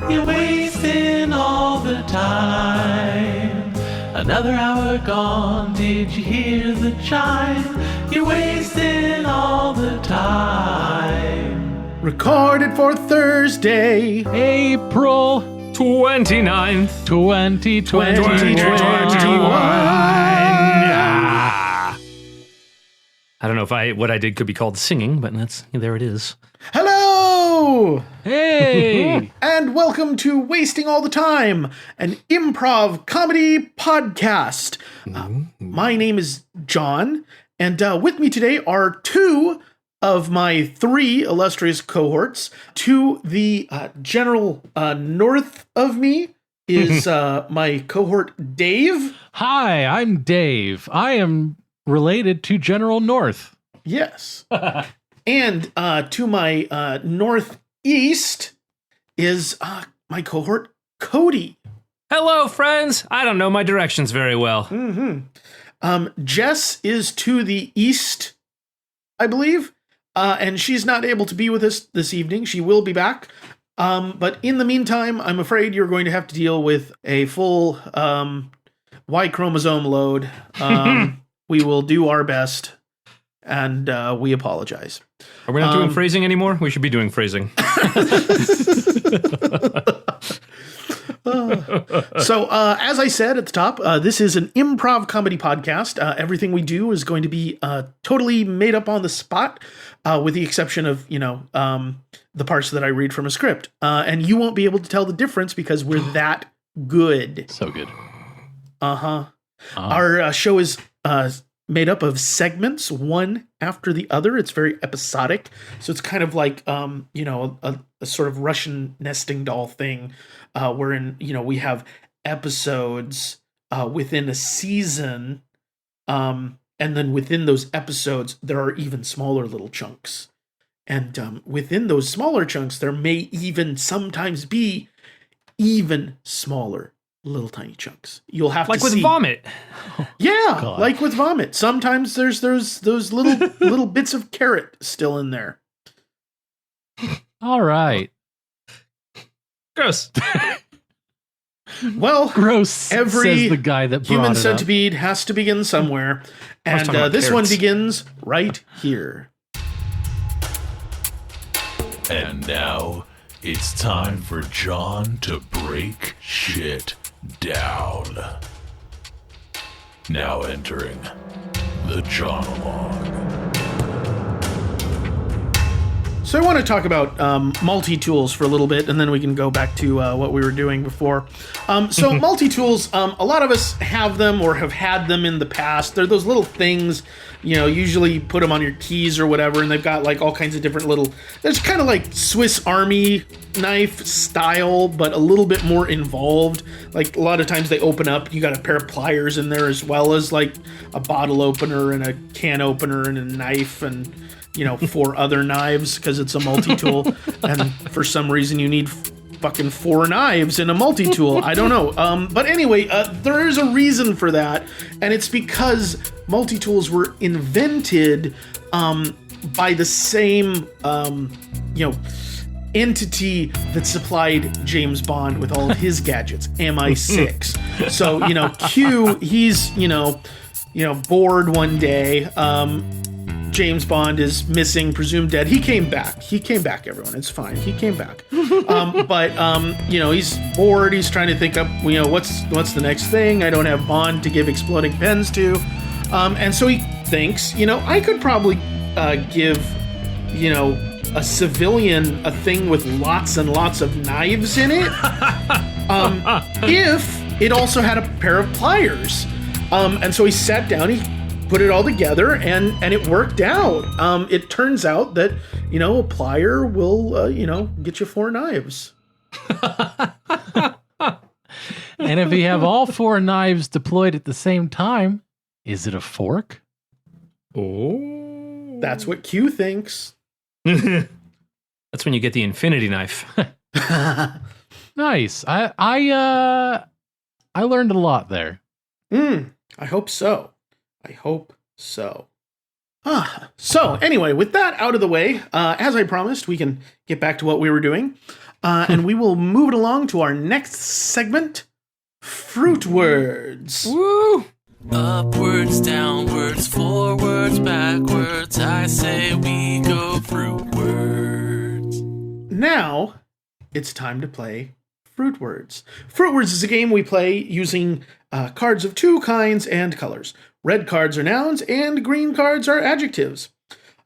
You're wasting all the time. Another hour gone, did you hear the chime? You're wasting all the time. Recorded for Thursday, April 29th, 2021. I don't know if what I did could be called singing, but there it is. Hello! Hey! And welcome to Wasting All the Time, an improv comedy podcast. My name is John, and with me today are two of my three illustrious cohorts. To the general north of me is my cohort Dave. Hi, I'm Dave. I am related to General North. Yes. And to my northeast is my cohort Cody. Hello, friends. I don't know my directions very well. Jess is to the east, I believe, and she's not able to be with us this evening. She will be back. But in the meantime, I'm afraid you're going to have to deal with a full Y chromosome load. We will do our best, and we apologize. Are we not doing phrasing anymore? We should be doing phrasing. So, as I said at the top, this is an improv comedy podcast. Everything we do is going to be totally made up on the spot, with the exception of, the parts that I read from a script. And you won't be able to tell the difference because we're that good. So good. Our show is made up of segments, one after the other. It's very episodic. So it's kind of like, a sort of Russian nesting doll thing, wherein, we have episodes within a season. And then within those episodes, there are even smaller little chunks. And within those smaller chunks, there may even sometimes be even smaller little tiny chunks. You'll have like to with see. vomit. Yeah, God. like with vomit. Sometimes there's those little bits of carrot still in there. All right. Gross. Well, Gross, every says the guy that brought human it up. centipede has to begin somewhere, and talking about this one carrots. begins right here. And now it's time for John to break shit down. Now entering the Jonologue. So I want to talk about multi-tools for a little bit, and then we can go back to what we were doing before. So multi-tools, a lot of us have them or have had them in the past. They're those little things, usually you put them on your keys or whatever, and they've got like all kinds of different little, there's kind of like Swiss Army knife style, but a little bit more involved. Like a lot of times they open up, you got a pair of pliers in there as well as like a bottle opener and a can opener and a knife and 4 other knives because it's a multi-tool. And for some reason you need fucking 4 knives in a multi-tool. I don't know. But anyway, there is a reason for that. And it's because multi-tools were invented by the same, entity that supplied James Bond with all of his gadgets, MI6. So, Q, he's, bored one day. James Bond is missing, presumed dead. He came back, everyone. It's fine. He came back. But he's bored. He's trying to think up, what's the next thing? I don't have Bond to give exploding pens to. And so he thinks, I could probably give, a civilian a thing with lots and lots of knives in it. If it also had a pair of pliers. And so he sat down, he put it all together, and it worked out. It turns out that, a plier will, get you 4 knives. And if you have all 4 knives deployed at the same time, is it a fork? Oh. That's what Q thinks. That's when you get the infinity knife. Nice. I learned a lot there. I hope so. So anyway, with that out of the way, as I promised, we can get back to what we were doing. And we will move it along to our next segment, Fruitwards. Woo! Upwards, downwards, forwards, backwards. I say we go fruitwards. Now, it's time to play Fruitwards. Fruitwards is a game we play using cards of two kinds and colors. Red cards are nouns, and green cards are adjectives.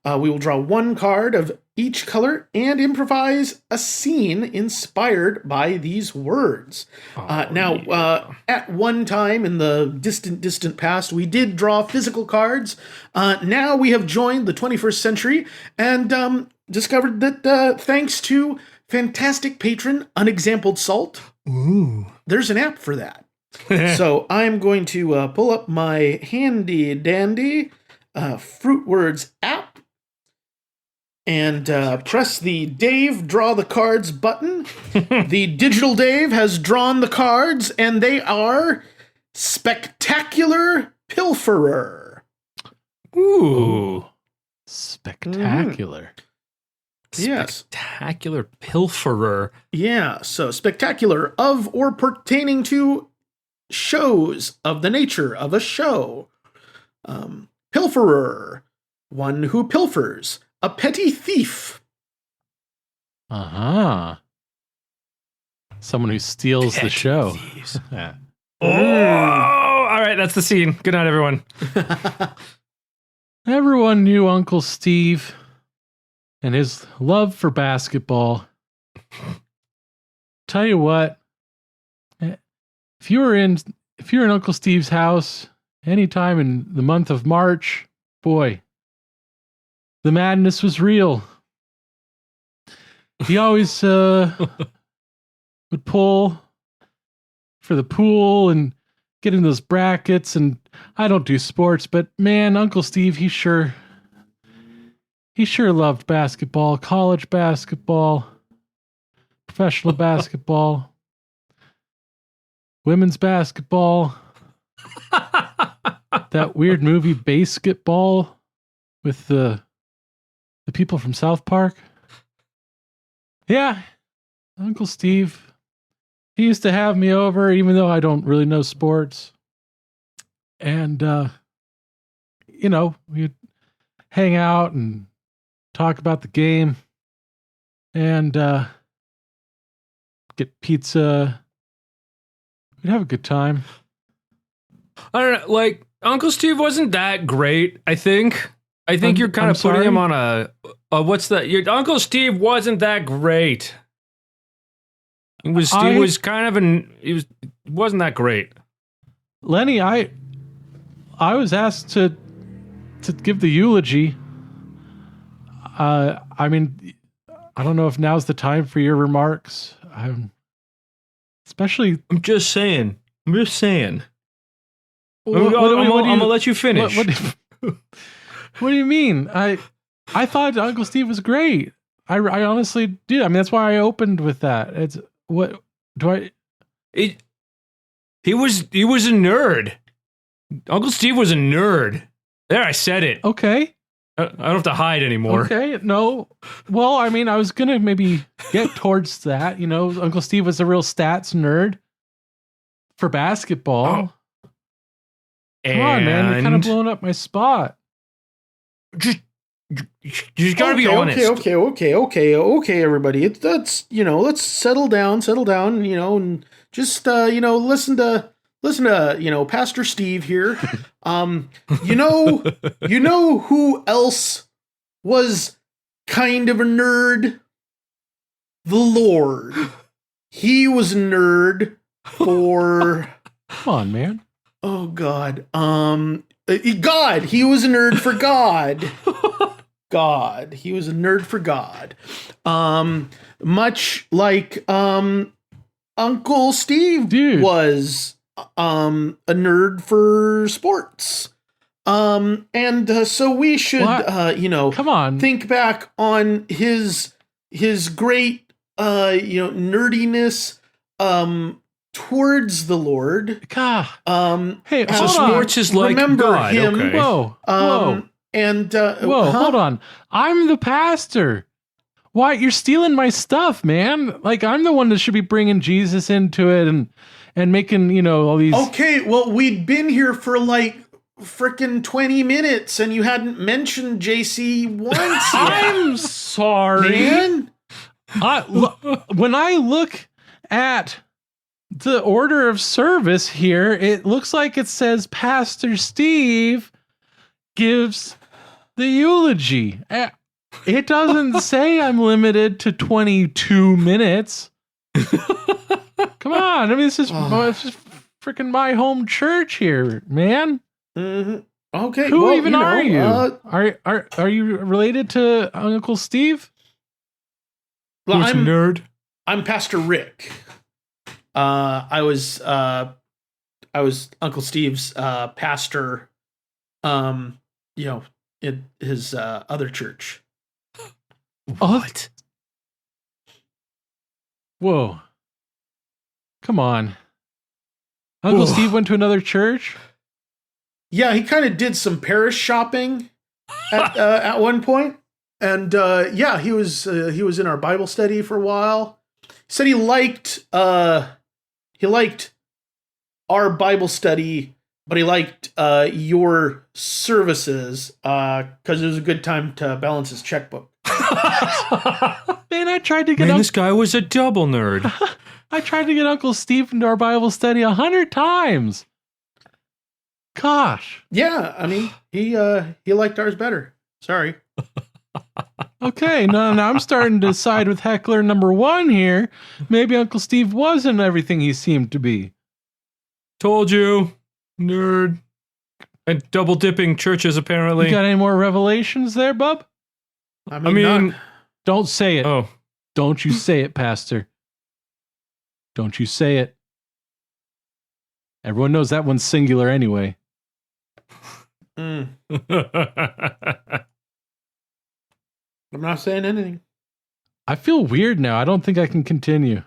We will draw one card of each color and improvise a scene inspired by these words. At one time in the distant past, we did draw physical cards. Now we have joined the 21st century and discovered that thanks to fantastic patron Unexampled Salt, there's an app for that. So I'm going to pull up my handy dandy Fruitwards app and press the Dave Draw the Cards button. The digital Dave has drawn the cards, and they are Spectacular Pilferer. Ooh. Spectacular. Yes. Spectacular Pilferer. Yeah, so spectacular, of or pertaining to shows, of the nature of a show. Pilferer, one who pilfers. A petty thief. Someone who steals the show. Yeah. Oh, all right, that's the scene. Good night, everyone. Everyone knew Uncle Steve and his love for basketball. Tell you what, if you're in Uncle Steve's house anytime in the month of March, boy, the madness was real. He always would pull for the pool and get in those brackets. And I don't do sports, but man, Uncle Steve, he sure loved basketball, college basketball, professional basketball, women's basketball, that weird movie Basketball with the people from South Park. Yeah, Uncle Steve, he used to have me over, even though I don't really know sports. And, we'd hang out and talk about the game and get pizza. We'd have a good time. I don't know, Uncle Steve wasn't that great, I think. I think you're kind of putting him on what's that? Your Uncle Steve wasn't that great. He wasn't that great. Lenny, I was asked to give the eulogy. I don't know if now's the time for your remarks. I'm just saying. I'm What gonna let you finish. What do you mean? I thought Uncle Steve was great. I honestly did. I mean, that's why I opened with that. It's what do I? He was a nerd. Uncle Steve was a nerd. There, I said it. Okay. I don't have to hide anymore. Okay. No. Well, I mean, I was gonna maybe get towards that. Uncle Steve was a real stats nerd for basketball. Come on, man! You're kind of blowing up my spot. You just gotta be honest. Okay, everybody. Let's settle down, and just listen to Pastor Steve here. You know who else was kind of a nerd? The Lord. He was a nerd for. Come on, man. Oh God. God. He was a nerd for God. God. He was a nerd for God. Much like Uncle Steve was a nerd for sports. So we should come on, think back on his great nerdiness towards the Lord. God. Hey, so sports is like remember God. him. Okay. Whoa. And hold on. I'm the pastor. Why? You're stealing my stuff, man. Like, I'm the one that should be bringing Jesus into it and making, all these... Okay, well, we'd been here for like frickin' 20 minutes and you hadn't mentioned JC once yet. I'm sorry. Man. When I look at the order of service here, it looks like it says Pastor Steve gives the eulogy. It doesn't say I'm limited to 22 minutes. Come on. I mean, it's just freaking my home church here, man. Mm-hmm. Okay. Who even are you? Are you related to Uncle Steve? Well, Who's a nerd? I'm Pastor Rick. I was Uncle Steve's pastor. In his other church. What? Whoa. Come on. Uncle Steve went to another church? Yeah, he kind of did some parish shopping at one point. And he was in our Bible study for a while. He said he liked our Bible study, but he liked your services because it was a good time to balance his checkbook. Man, I tried to get this guy was a double nerd. I tried to get Uncle Steve into our Bible study 100 times. Gosh. Yeah, I mean, he liked ours better. Sorry. Okay, now I'm starting to side with heckler number 1 here. Maybe Uncle Steve wasn't everything he seemed to be. Told you, nerd. And double dipping churches, apparently. You got any more revelations there, bub? I mean don't say it. Oh. Don't you say it, Pastor. Don't you say it. Everyone knows that one's singular anyway. I'm not saying anything. I feel weird now. I don't think I can continue.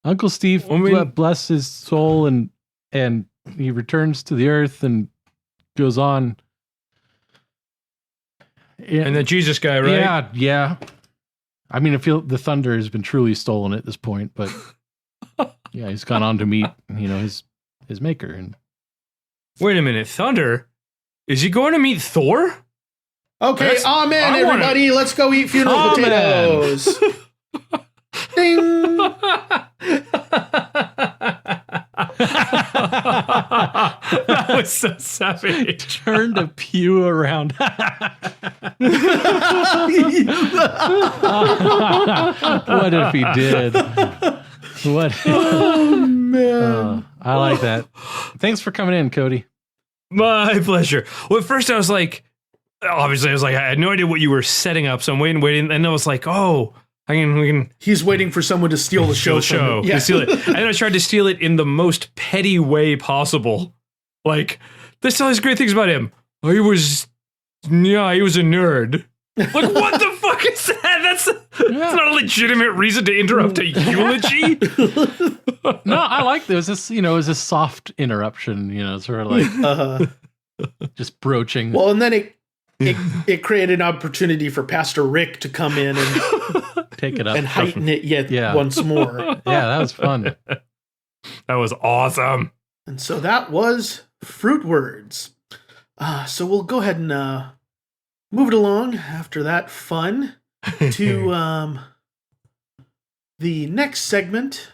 Uncle Steve, bless his soul, and he returns to the earth and goes on. Yeah. And the Jesus guy, right? Yeah. I mean, I feel the thunder has been truly stolen at this point, but yeah, he's gone on to meet, his maker. And wait a minute, Thunder? Is he going to meet Thor? Okay, amen, everybody. Let's go eat funeral potatoes. Ding. That was so savage. Turned a pew around. What if he did? What? Oh, man. I like that. Thanks for coming in, Cody. My pleasure. Well, at first I was like, obviously I had no idea what you were setting up, so I'm waiting, and I was like, oh, we can. He's waiting for someone to steal the show. Yeah. Steal it. And then I tried to steal it in the most petty way possible. Like, there's all these great things about him. Oh, he was a nerd. Like, what the fuck is that? That's not a legitimate reason to interrupt a eulogy. No, I like this. It was a soft interruption, sort of like just broaching. Well, and then it created an opportunity for Pastor Rick to come in and take it up and heighten it once more. Yeah, that was fun. That was awesome. And so that was Fruitwards. So we'll go ahead and move it along after that fun to the next segment.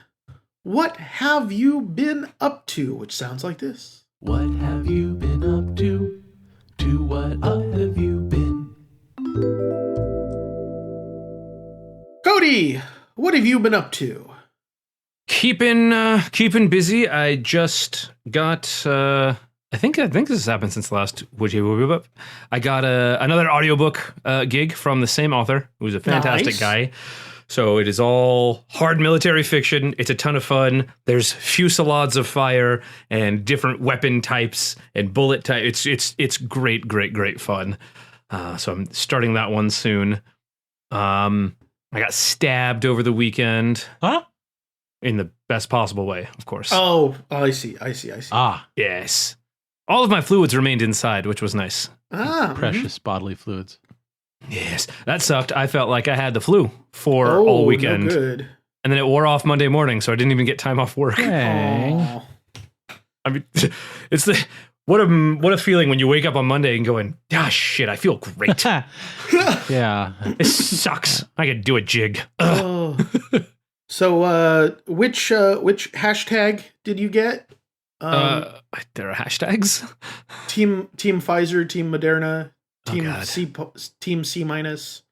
What have you been up to? Which sounds like this. What have you been up to? To what up have you been? Cody, what have you been up to? Keeping busy. I just got I think this has happened since the last I got another audiobook gig from the same author, who's a fantastic guy. So it is all hard military fiction. It's a ton of fun. There's fusillades of fire and different weapon types and bullet types. It's great fun. So I'm starting that one soon. I got stabbed over the weekend. Huh? In the best possible way, of course. Oh, I see. Yes. All of my fluids remained inside, which was nice. Precious bodily fluids. Yes, that sucked. I felt like I had the flu for all weekend. No good. And then it wore off Monday morning, so I didn't even get time off work. Aw. I mean, it's the what a feeling when you wake up on Monday and going, shit, I feel great. Yeah. This sucks. I could do a jig. Oh. So, which hashtag did you get? There are hashtags. Team Pfizer, Team Moderna, Team C minus.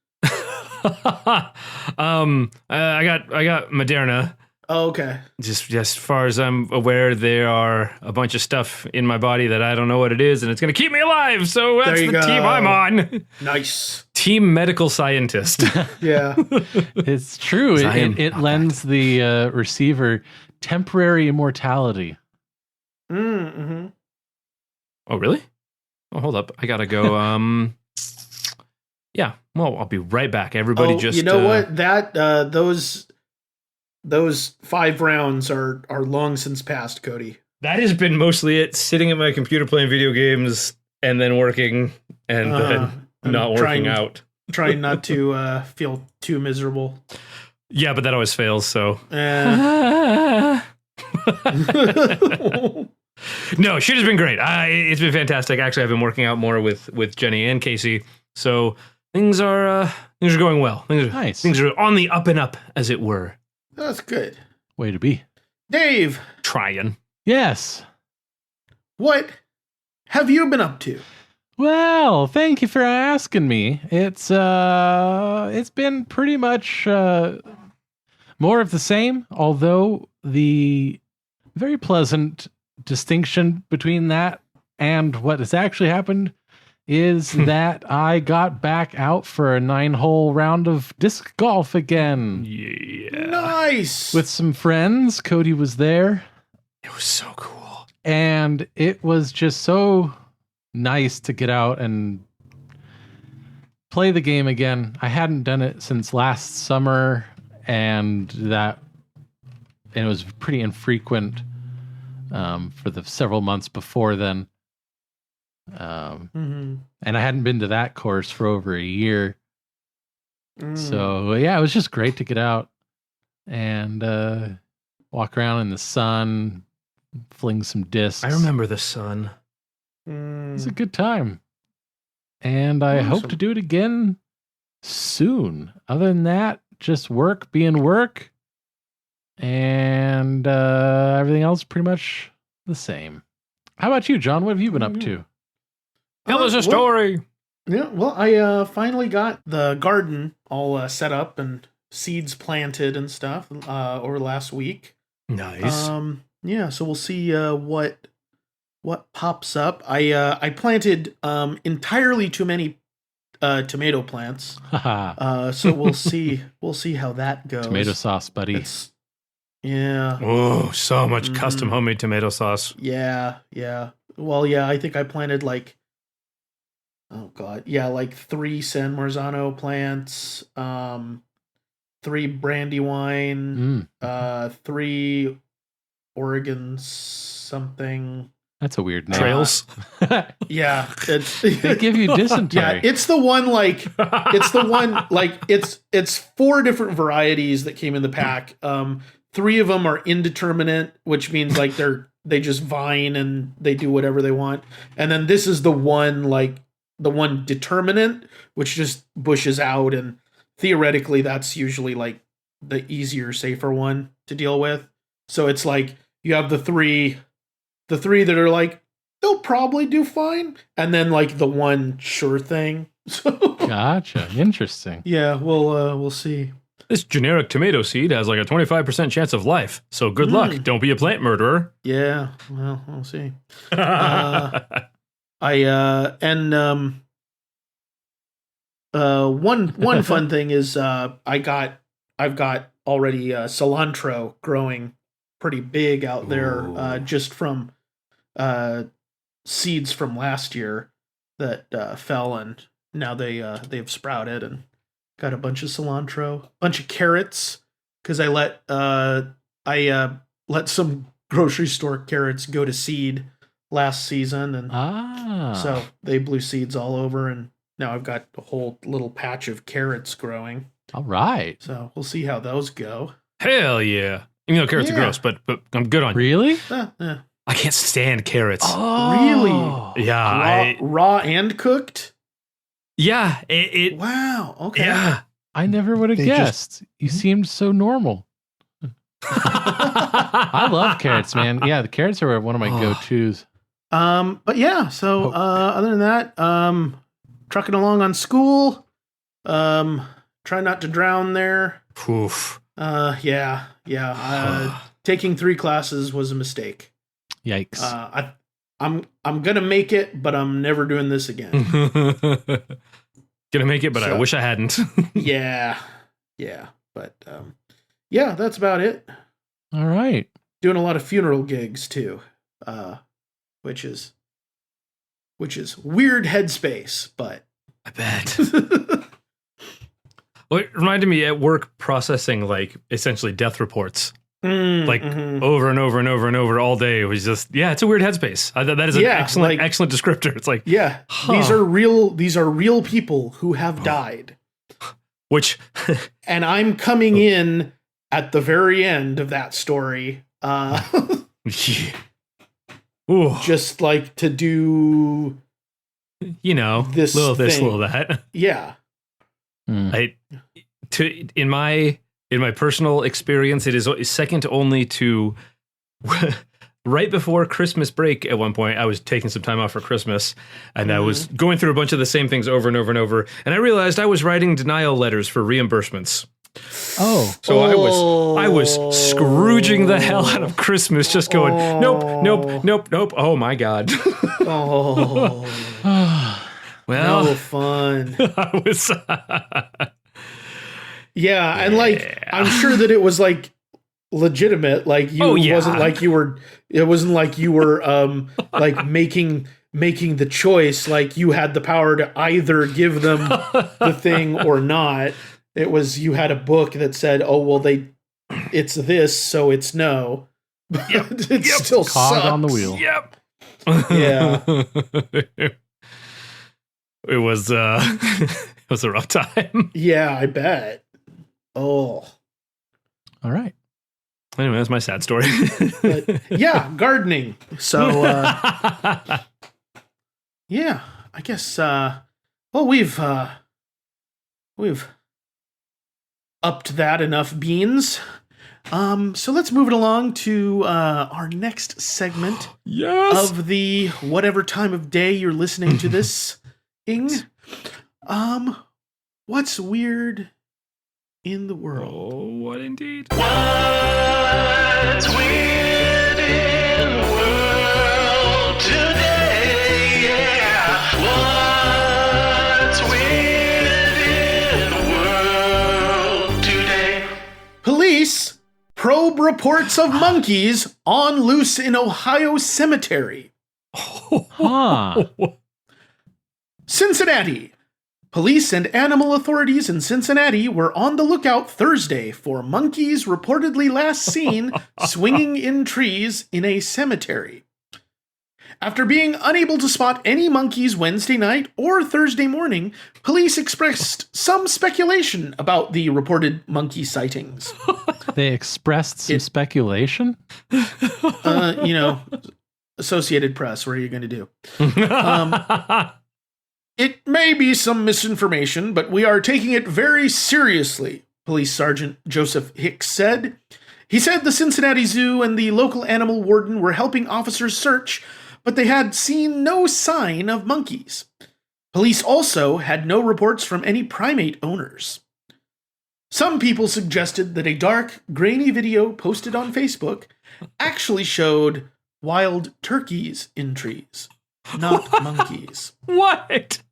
I got Moderna. Oh, okay. Just as far as I'm aware, there are a bunch of stuff in my body that I don't know what it is, and it's going to keep me alive. So that's the team I'm on. Nice. Team medical scientist. Yeah. It's true. It lends the receiver temporary immortality. Mm-hmm. Oh, really? Oh, hold up. I got to go. Yeah. Well, I'll be right back. Everybody just... You know what? That those 5 rounds are long since past, Cody. That has been mostly it. Sitting at my computer playing video games and then working and then not working out. Trying not to feel too miserable. Yeah, but that always fails, so... No, shit has been great. It's been fantastic. Actually, I've been working out more with Jenny and Casey, so things are going well. Nice. Things are on the up and up, as it were. That's good. Way to be. Dave. Trying. Yes. What have you been up to? Well, thank you for asking me. It's been pretty much more of the same, although the very pleasant distinction between that and what has actually happened is that I got back out for a 9-hole round of disc golf again. Yeah. Nice. With some friends. Cody was there. It was so cool. And it was just so nice to get out and play the game again. I hadn't done it since last summer, and it was pretty infrequent for the several months before then. And I hadn't been to that course for over a year. So yeah, it was just great to get out and walk around in the sun, fling some discs. I remember the sun. It was a good time. And I hope to do it again soon. Other than that, just work, being work, and everything else pretty much the same. How about you, John? What have you been up to? Tell us a story. Yeah, well, I finally got the garden all set up and seeds planted and stuff over last week. Nice. Yeah, so we'll see what pops up. I planted entirely too many tomato plants. So we'll see how that goes. Tomato sauce, buddy. Yeah. Oh, so much custom homemade tomato sauce. Yeah. Well, yeah, I think I planted like 3 San Marzano plants, 3 Brandywine, 3 Oregon something. That's a weird name. Trails. Yeah, They give you dysentery. Yeah, it's the one it's 4 different varieties that came in the pack. 3 of them are indeterminate, which means like they just vine and they do whatever they want. And then this is the one determinate, which just bushes out, and theoretically that's usually like the easier, safer one to deal with. So it's like you have the three that are like, they'll probably do fine, and then like the one sure thing. So Gotcha. Interesting. yeah, we'll see. This generic tomato seed has like a 25% chance of life. So good luck. Don't be a plant murderer. Yeah, well, we'll see. One fun thing is I've got already cilantro growing pretty big out there, just from seeds from last year that fell, and now they've sprouted and got a bunch of cilantro, a bunch of carrots, because I let some grocery store carrots go to seed last season, and so they blew seeds all over, and now I've got a whole little patch of carrots growing. All right. So we'll see how those go. Hell yeah. Even though carrots are gross, but I'm good on you. Really? I can't stand carrots. Oh. Really? Yeah. Raw and cooked? Yeah. Wow. Okay. Yeah. I never would have guessed. You seemed so normal. I love carrots, man. Yeah, the carrots are one of my go-tos. But yeah, so other than that, trucking along on school. Try not to drown there. Oof. Yeah. Taking 3 classes was a mistake. Yikes. I'm gonna make it, but I'm never doing this again. Gonna make it, but I wish I hadn't. Yeah. But yeah, that's about it. All right. Doing a lot of funeral gigs too, which is weird headspace, but I bet. Well, it reminded me at work processing like essentially death reports. Over and over and over and over all day. It was just, it's a weird headspace. That is an excellent descriptor. It's like, these are real people who have died. Which, and I'm coming in at the very end of that story. Just like to do, this, little that. Yeah. In my personal experience, it is second only to right before Christmas break. At one point, I was taking some time off for Christmas, and I was going through a bunch of the same things over and over and over. And I realized I was writing denial letters for reimbursements. So I was Scrooging the hell out of Christmas, just going nope. Oh my God. Well, no fun. I was. Yeah, and I'm sure that it was like legitimate. Like wasn't like you were. It wasn't like you were like making the choice. Like you had the power to either give them the thing or not. It was you had a book that said, "Oh well, it's this, so it's no." But it still cog sucks. on the wheel. Yep. Yeah. It was a rough time. Yeah, I bet. Oh. All right. Anyway, that's my sad story. But, yeah, gardening. So yeah, I guess we've upped that enough beans. So let's move it along to our next segment of the whatever time of day you're listening to this. What's weird in the world? Oh, what indeed? What's weird in the world today? Yeah. What's weird in the world today? Police probe reports of monkeys on loose in Ohio cemetery. Huh. Cincinnati. Police and animal authorities in Cincinnati were on the lookout Thursday for monkeys reportedly last seen swinging in trees in a cemetery. After being unable to spot any monkeys Wednesday night or Thursday morning, police expressed some speculation about the reported monkey sightings. They expressed some speculation? Associated Press, what are you going to do? It may be some misinformation, but we are taking it very seriously, Police Sergeant Joseph Hicks said. He said the Cincinnati Zoo and the local animal warden were helping officers search, but they had seen no sign of monkeys. Police also had no reports from any primate owners. Some people suggested that a dark, grainy video posted on Facebook actually showed wild turkeys in trees. Not monkeys. What?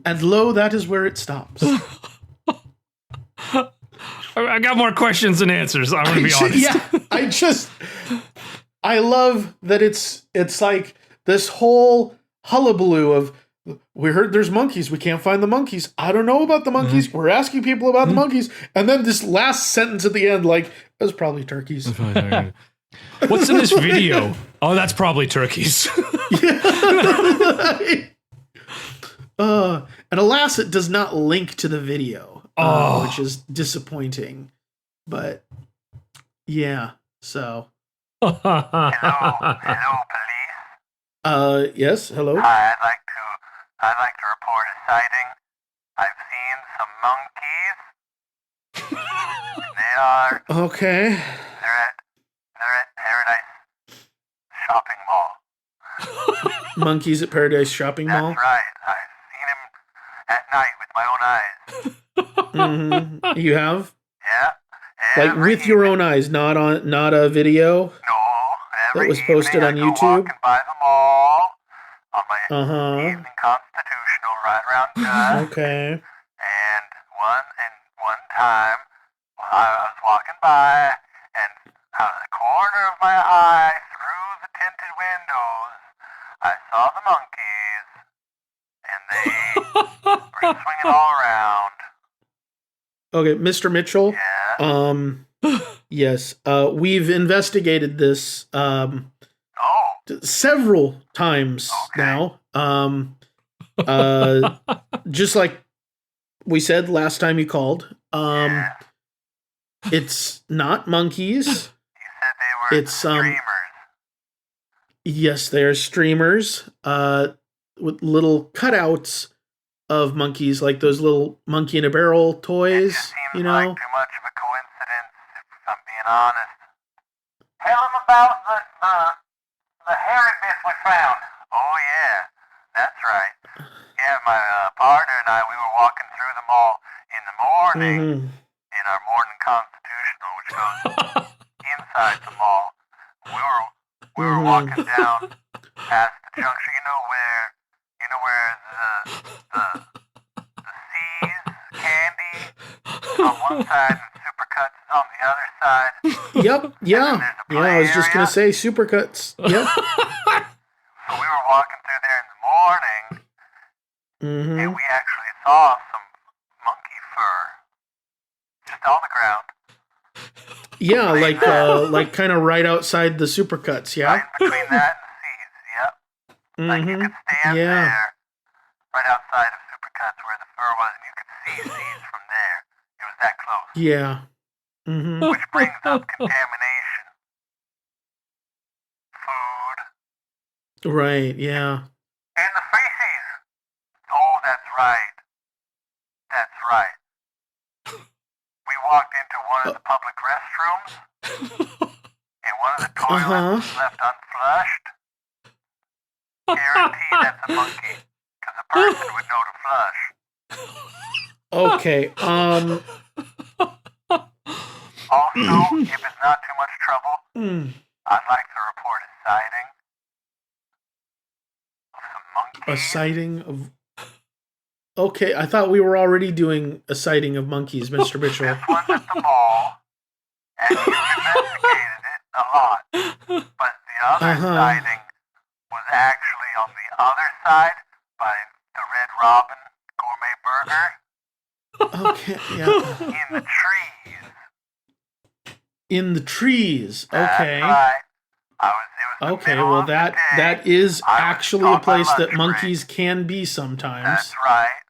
And lo, that is where it stops. I got more questions than answers. I'm going to be honest. Yeah, I love that it's like this whole hullabaloo of, we heard there's monkeys. We can't find the monkeys. I don't know about the monkeys. We're asking people about the monkeys. And then this last sentence at the end, like, it was probably turkeys. What's in this video? Oh, that's probably turkeys. And alas, it does not link to the video, which is disappointing. But yeah, so. Hello, police. Yes, hello. Hi, I'd like to report a sighting. I've seen some monkeys. They are. Okay. They're at Paradise Shopping Mall. Monkeys at Paradise Shopping Mall. That's right. I've seen him at night with my own eyes. Mm-hmm. You have? Yeah. Like with your own eyes, not a video No. that was posted on YouTube. Walking by the mall on my Uh-huh. evening constitutional right around dusk. Okay. And one time I was walking by, and out of the corner of my eye, through the tinted windows, I saw the monkeys, and they were swinging all around. Okay, Mr. Mitchell. Yeah. Yes. We've investigated this Oh. several times now. Just like we said last time you called. Yeah. It's not monkeys. You said they were It's, streamers. Yes, they're streamers. With little cutouts of monkeys, like those little monkey in a barrel It toys. just seems You know. like too much of a coincidence, if I'm being honest. Tell them about the hairy bit we found. Oh, yeah. That's right. Yeah, my partner and I, we were walking through the mall in the morning, Mhm. in our morning constitutional, which goes inside the mall. We were walking down past the junction, you know where the C's candy on one side and Supercuts is on the other side. Yep. Yeah. there's a Yeah. play I was just gonna area. say supercuts. Yep. So we were walking through there in the morning, Mm-hmm. and we actually saw some monkey fur just on the ground, Yeah, like kind of right outside the supercuts. Yeah. right between that and the C's. Yep. Like you Mm-hmm. could stand Yeah. there, right outside of Supercuts where the fur was, and you could see C's from there. It was that close. Yeah. Mm-hmm. Which brings up contamination. Food. Right. Yeah. And the feces. Oh, that's right. That's right. We walked into one of the public restrooms, and one of the toilets was left unflushed. Guarantee that's a monkey, because a person would know to flush. Okay. Also, if it's not too much trouble, Mm. I'd like to report a sighting of some A monkeys. sighting of. Okay, I thought we were already doing a sighting of monkeys, Mr. Mitchell. This one's at the mall, and you've investigated it a lot. But the other sighting was actually on the other side by the Red Robin Gourmet Burger Okay. Yeah. in the trees. In the trees. That's Okay. right. It was the Okay. middle Well, of the that day. that is I was actually on a my place that lunch break. monkeys can be sometimes. That's right.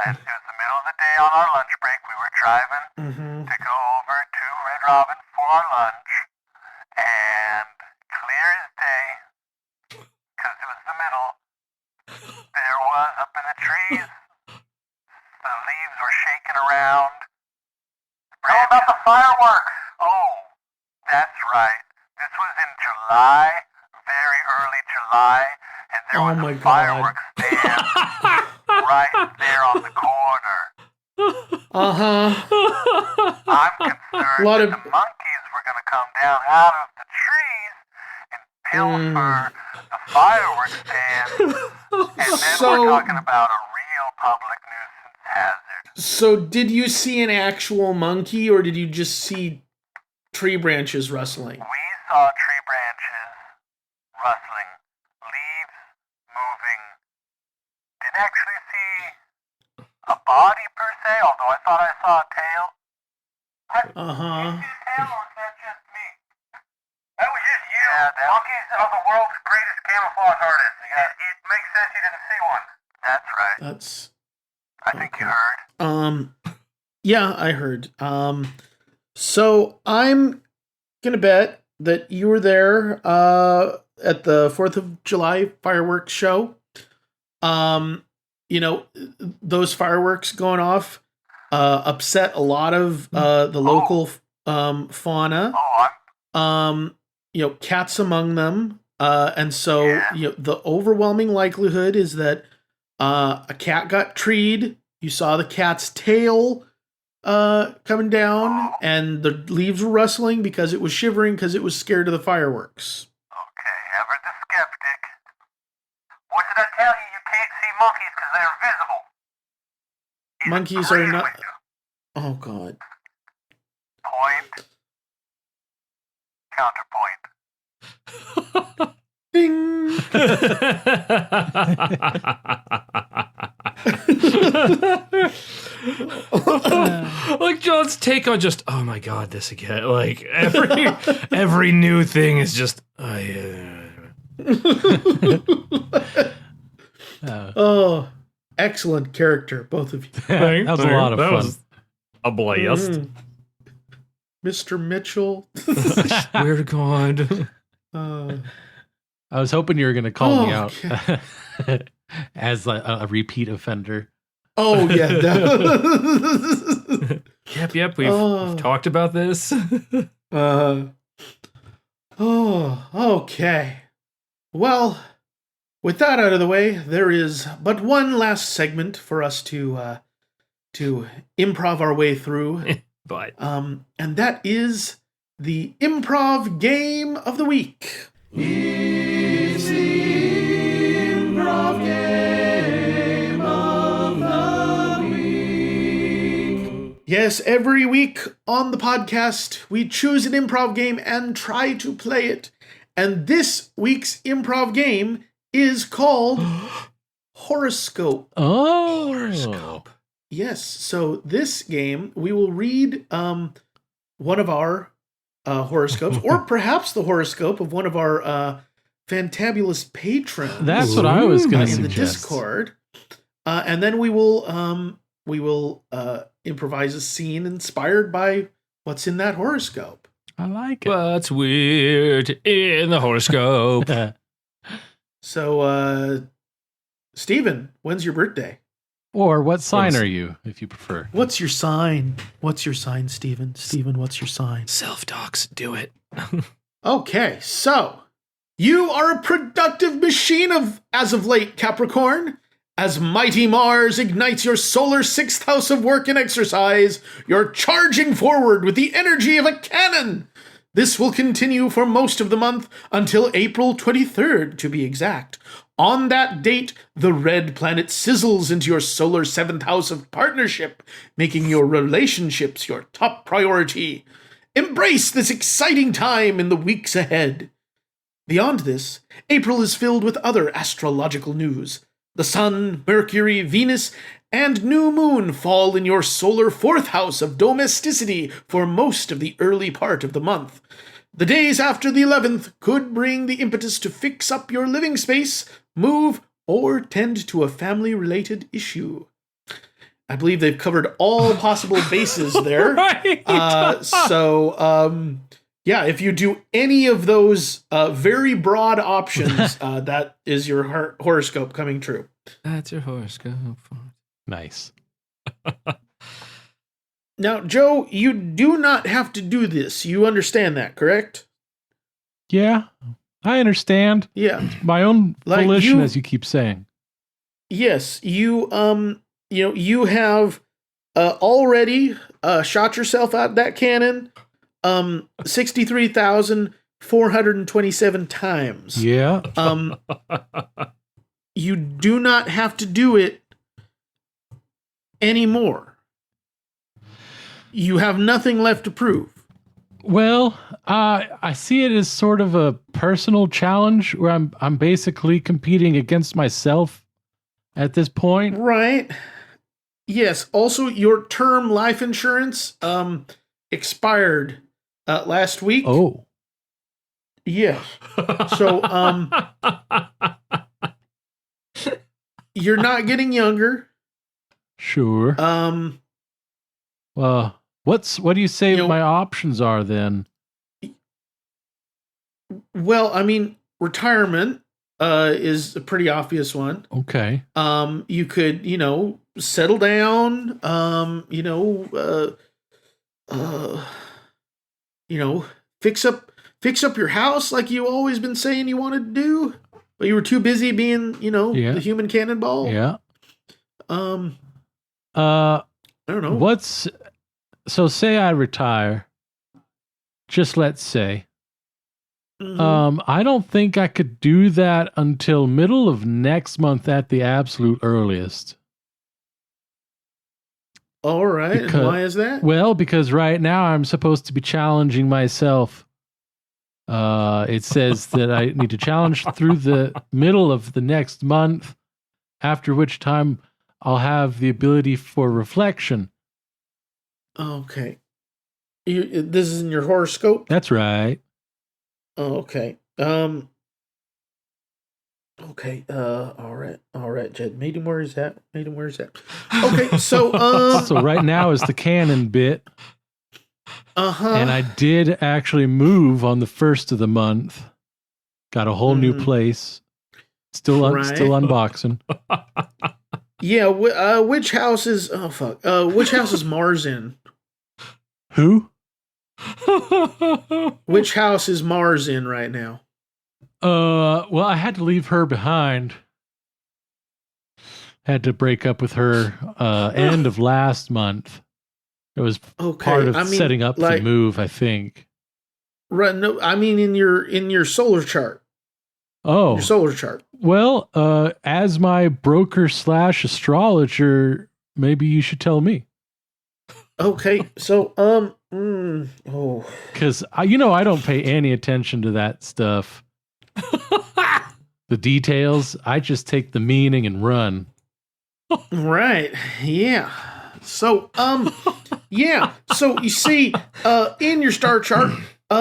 And it was the middle of the day on our lunch break. We were driving Mm-hmm. to go over to Red Robin for our lunch, and clear as day, because it was the middle, there was up in the trees, the leaves were shaking around. How about the fireworks? Oh, that's right. This was in July, very early July, and there Oh was my a God. fireworks stand right there on the corner. Uh-huh. I'm concerned Lot that of- the monkeys were going to come down out of the trees and pilfer the fireworks stand, and then So- we're talking about a real public nuisance hazard. So, did you see an actual monkey, or did you just see tree branches rustling? We saw tree branches rustling, leaves moving. Didn't actually see a body per se, although I thought I saw a tail. Uh-huh. Did you see a tail, or was that just me? That was Yes. I think you heard. Yeah, I heard. So I'm gonna bet that you were there at the 4th of July fireworks show. You know, those fireworks going off upset a lot of the local fauna. Oh, You know, cats among them. And so you know, the overwhelming likelihood is that a cat got treed. You saw the cat's tail coming down, and the leaves were rustling because it was shivering because it was scared of the fireworks. okay. Ever the skeptic. What did I tell you? You can't see monkeys because they're invisible. He's a Monkeys are green not. window. Oh God. Point. Counterpoint. Ding. Like John's take on just, oh my god, this again. Like every new thing is just, oh yeah. Oh, excellent character, both of you. That was a lot of That fun. was a blast. Mr. Mitchell. Swear to God. I was hoping you were going to call me out Okay. as a repeat offender. Oh yeah. Yep. We've talked about this. Okay. Well, with that out of the way, there is but one last segment for us to improv our way through. But And that is the improv game of the week. It's the improv game of the week. Yes, every week on the podcast, we choose an improv game and try to play it. And this week's improv game is called Horoscope. Oh. Horoscope. Yes, so this game, we will read one of our horoscopes, or perhaps the horoscope of one of our fantabulous patrons. That's what I was going to in the suggest. Discord, and then we will improvise a scene inspired by what's in that horoscope. I like it. What's weird in the horoscope? So, Steven, when's your birthday? Or what sign are you, if you prefer? What's your sign? What's your sign, Steven? Steven, what's your sign? Self-docs, do it. Okay, so you are a productive machine as of late, Capricorn. As mighty Mars ignites your solar sixth house of work and exercise, you're charging forward with the energy of a cannon. This will continue for most of the month until April 23rd, to be exact. On that date, the red planet sizzles into your solar seventh house of partnership, making your relationships your top priority. Embrace this exciting time in the weeks ahead. Beyond this, April is filled with other astrological news. The Sun, Mercury, Venus, and New Moon fall in your solar fourth house of domesticity for most of the early part of the month. The days after the 11th could bring the impetus to fix up your living space, move, or tend to a family-related issue. I believe they've covered all possible bases there. Right. Yeah, if you do any of those very broad options, that is your horoscope coming true. That's your horoscope. Nice. Now, Joe, you do not have to do this. You understand that, correct? Yeah, I understand. Yeah. My own Like volition, you- as you keep saying. Yes, you you have already shot yourself out that cannon 63,427 times. Yeah. You do not have to do it anymore. You have nothing left to prove. Well, I see it as sort of a personal challenge where I'm basically competing against myself at this point. Right. Yes. Also, your term life insurance expired last week. Oh. Yes. So you're not getting younger. Sure. Well, what do you say my options are then? Well, I mean, retirement is a pretty obvious one. Okay. You could, settle down, fix up your house like you always been saying you wanted to do, but you were too busy being, the human cannonball. Yeah. I don't know. So say I retire, just let's say. I don't think I could do that until middle of next month at the absolute earliest. All right. And why is that? Well, because right now I'm supposed to be challenging myself. It says that I need to challenge through the middle of the next month, after which time I'll have the ability for reflection. Okay. This is in your horoscope? That's right. Oh, okay. Okay. All right, Jed. Meet him where he's at. Okay, so so right now is the canon bit. And I did actually move on the 1st of the month. Got a whole new place. Still unboxing. Yeah, which house is which house is Mars in? Who? Which house is Mars in right now? Well, I had to leave her behind. Had to break up with her end of last month. It was part of setting up the move, I think. Right. No, I mean in your solar chart. Oh. Your solar chart. Well, as my broker / astrologer, maybe you should tell me. Okay. So, because I don't pay any attention to that stuff. The details, I just take the meaning and run. Right. Yeah. So, yeah. So you see, in your star chart,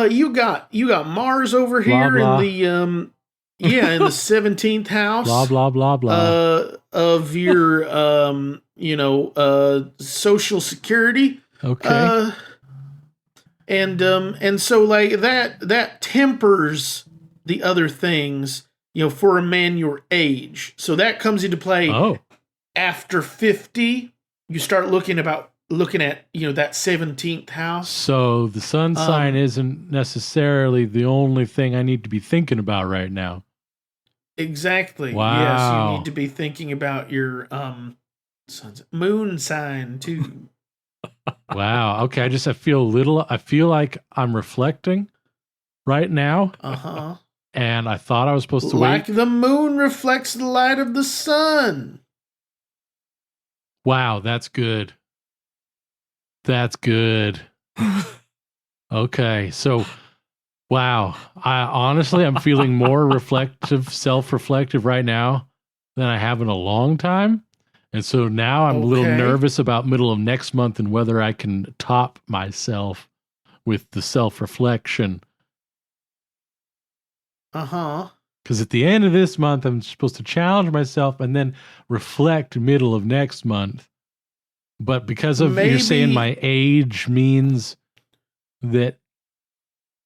you got Mars over here in the in the 17th house. Blah blah blah blah. Of your Social Security. Okay. And so like that tempers the other things, for a man your age. So that comes into play after 50. You start looking at that 17th house. So the sun sign isn't necessarily the only thing I need to be thinking about right now. Exactly. Wow. Yes, you need to be thinking about your moon sign too. Wow. Okay. I feel like I'm reflecting right now. Uh-huh. And I thought I was supposed to like wait. The moon reflects the light of the sun. Wow, that's good. That's good. Okay, so wow. I'm feeling more self-reflective right now than I have in a long time. And so now I'm a little nervous about middle of next month and whether I can top myself with the self-reflection. Uh-huh. Because at the end of this month, I'm supposed to challenge myself and then reflect middle of next month. But because of you're saying my age means that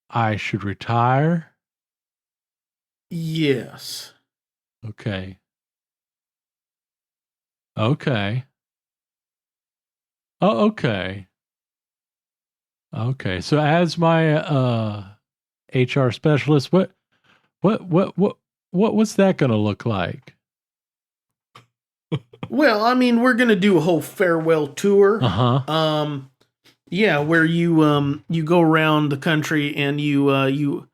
I should retire? Yes. Okay. Okay. Oh, okay. Okay. So as my HR specialist, what's that going to look like? Well, I mean, we're going to do a whole farewell tour. Uh-huh. Yeah, where you go around the country and you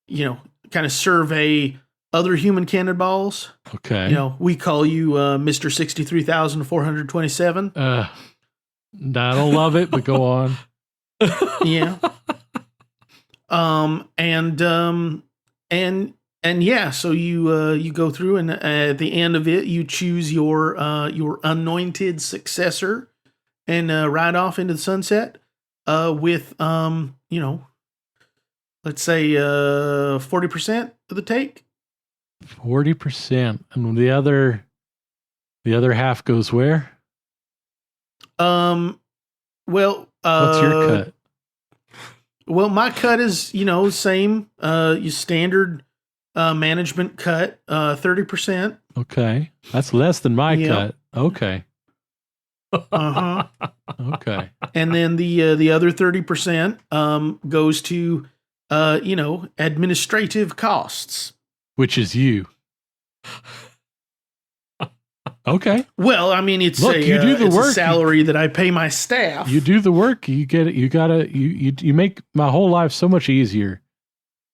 kind of survey other human cannonballs. Okay. We call you Mr. 63,427. I don't love it, but go on. Yeah. And yeah, so you go through and at the end of it, you choose your anointed successor and ride off into the sunset with let's say 40% of the take. 40%, and the other half goes where? Well, What's your cut? Well, my cut is, same, your standard management cut, 30%. Okay. That's less than my Yep. cut. Okay. Uh-huh. Okay. And then the other 30% goes to administrative costs. Which is you. Okay. Well, I mean, it's Look, you do the it's work. a salary that I pay my staff. You do the work. You get it. You make my whole life so much easier.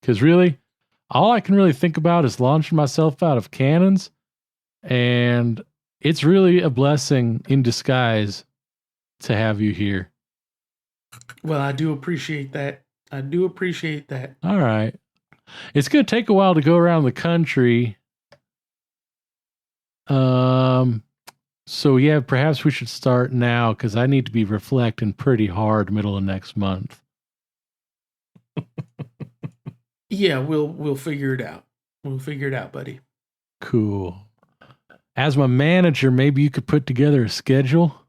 Because really, all I can really think about is launching myself out of cannons. And it's really a blessing in disguise to have you here. Well, I do appreciate that. All right. It's going to take a while to go around the country. So yeah, perhaps we should start now because I need to be reflecting pretty hard middle of next month. Yeah, we'll figure it out. We'll figure it out, buddy. Cool. As my manager, maybe you could put together a schedule.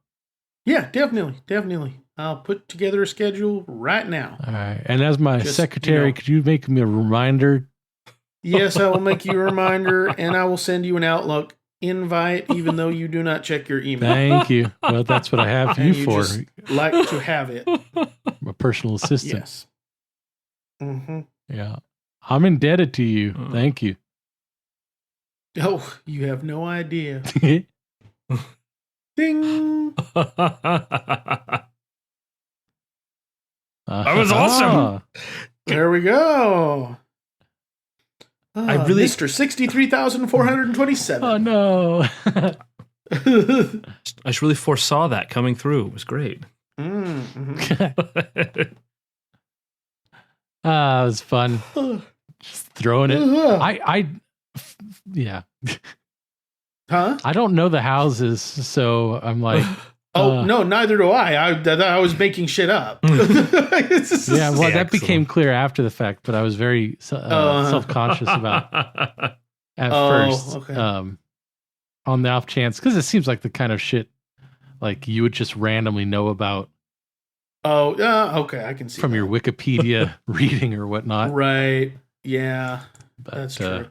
Yeah, definitely. I'll put together a schedule right now. All right. And as my Just, secretary, could you make me a reminder? Yes, I will make you a reminder, and I will send you an Outlook invite, even though you do not check your email. Thank you. Well, that's what I have And you for. just like to have it. My personal assistant. Yes. Mm-hmm. Yeah. I'm indebted to you. Thank you. Oh, you have no idea. Ding. That was awesome. There we go. I really- Mr. 63,427. Oh, no. I just really foresaw that coming through. It was great. Mm-hmm. It was fun. Just throwing it. Yeah. Huh? I don't know the houses, so I'm like, Oh, no, neither do I. I was making shit up. yeah, well, that Excellent. became clear after the fact, but I was very self-conscious about at first. Okay. On the off chance, because it seems like the kind of shit like you would just randomly know about Oh, okay, I can see from that. your Wikipedia reading or whatnot. Right. Yeah, But, that's true.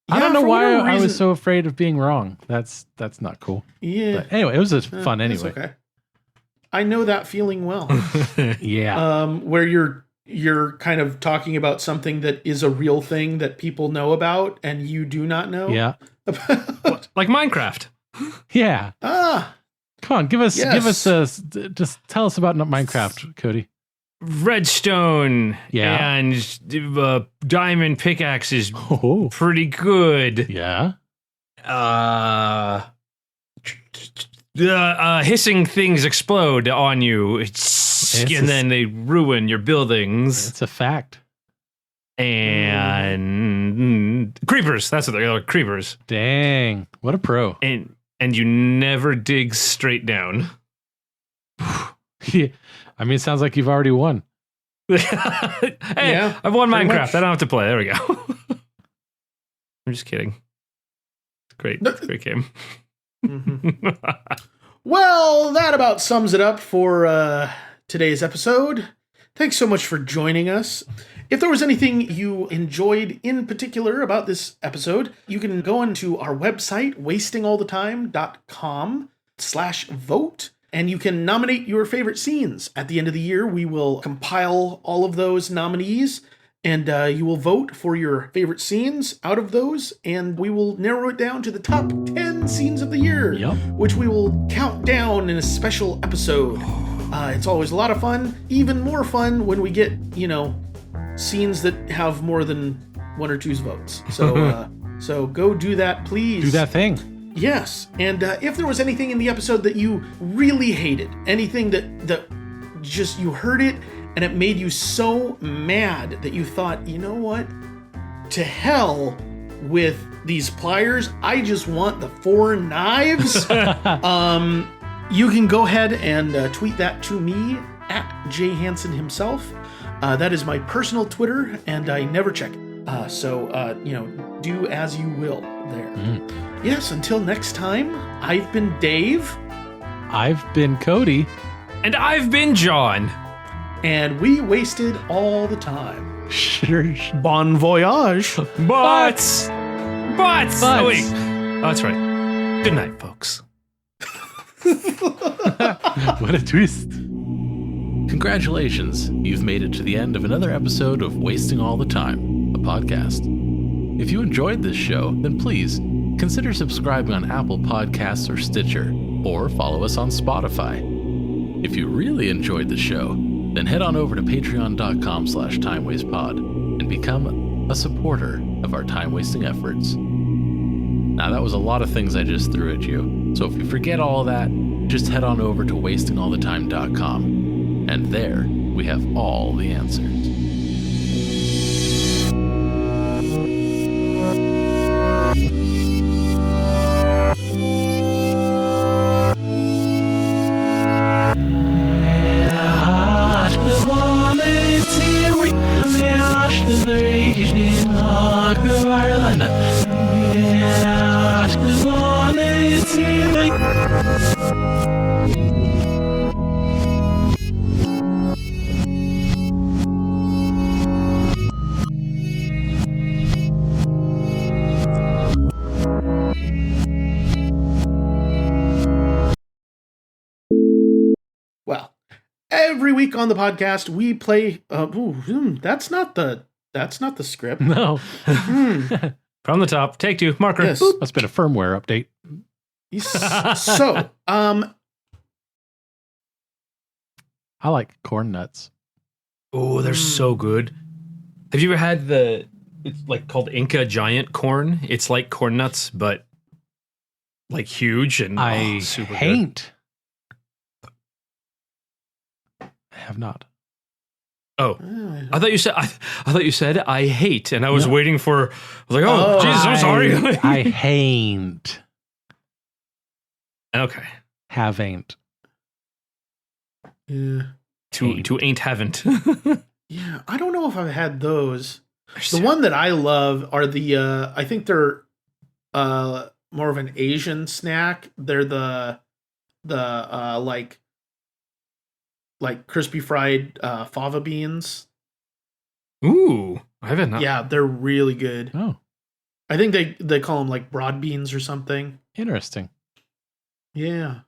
I don't know for why whatever I was reason- so afraid of being wrong. That's not cool. Yeah. But anyway, it was That's fun anyway. okay. I know that feeling well. Yeah. Where you're kind of talking about something that is a real thing that people know about and you do not know Yeah. about. Like Minecraft. Yeah. Come on, give us Yes. just tell us about Minecraft, Cody. Redstone Yeah. and diamond pickaxes. Oh. Pretty good. Yeah. Hissing things explode on you, and then they ruin your buildings. It's a fact. And creepers. That's what they are. Creepers. Dang. What a pro. And you never dig straight down. Yeah. I mean, it sounds like you've already won. Hey, Yeah, I've won pretty Minecraft. much. I don't have to play. There we go. I'm just kidding. It's great. It's a great game. Mhm. Well, that about sums it up for today's episode. Thanks so much for joining us. If there was anything you enjoyed in particular about this episode, you can go into our website, wastingallthetime.com/vote, and you can nominate your favorite scenes. At the end of the year, we will compile all of those nominees, and you will vote for your favorite scenes out of those, and we will narrow it down to the top 10 scenes of the year, Yep. which we will count down in a special episode. It's always a lot of fun, even more fun when we get, scenes that have more than one or two's votes. So, so go do that, please. Do that thing. Yes, and if there was anything in the episode that you really hated, anything that just you heard it and it made you so mad that you thought, you know what? To hell with these pliers. I just want the 4 knives. You can go ahead and tweet that to me at Jay Hansen himself. That is my personal Twitter, and I never check it. So do as you will there. Yes, until next time, I've been Dave. I've been Cody. And I've been John. And we wasted all the time. Sure. Bon voyage. Butts. Oh, wait. Oh, that's right. Good night, folks. What a twist. Congratulations, you've made it to the end of another episode of Wasting All the Time, a podcast. If you enjoyed this show, then please consider subscribing on Apple Podcasts or Stitcher, or follow us on Spotify. If you really enjoyed the show, then head on over to patreon.com/timewastepod and become a supporter of our time-wasting efforts. Now, that was a lot of things I just threw at you, so if you forget all that, just head on over to wastingallthetime.com, and there we have all the answers. Well, every week on the podcast we play. That's not the script. No. From the top, take two, marker. Yes. Must have been a firmware update. So, I like corn nuts. Oh, they're so good. Have you ever had it's like called Inca giant corn? It's like corn nuts, but like huge and super hain't. I have not. good. Oh, I thought you said I hate, and I was waiting for. I was like, oh, Jesus, I'm sorry. I hain't. Okay. Haven't. yeah, To ain't haven't. yeah. I don't know if I've had those. The one that I love are the. I think they're more of an Asian snack. They're the like crispy fried fava beans. Ooh, I haven't. Yeah, they're really good. Oh, I think they call them like broad beans or something. interesting. Yeah.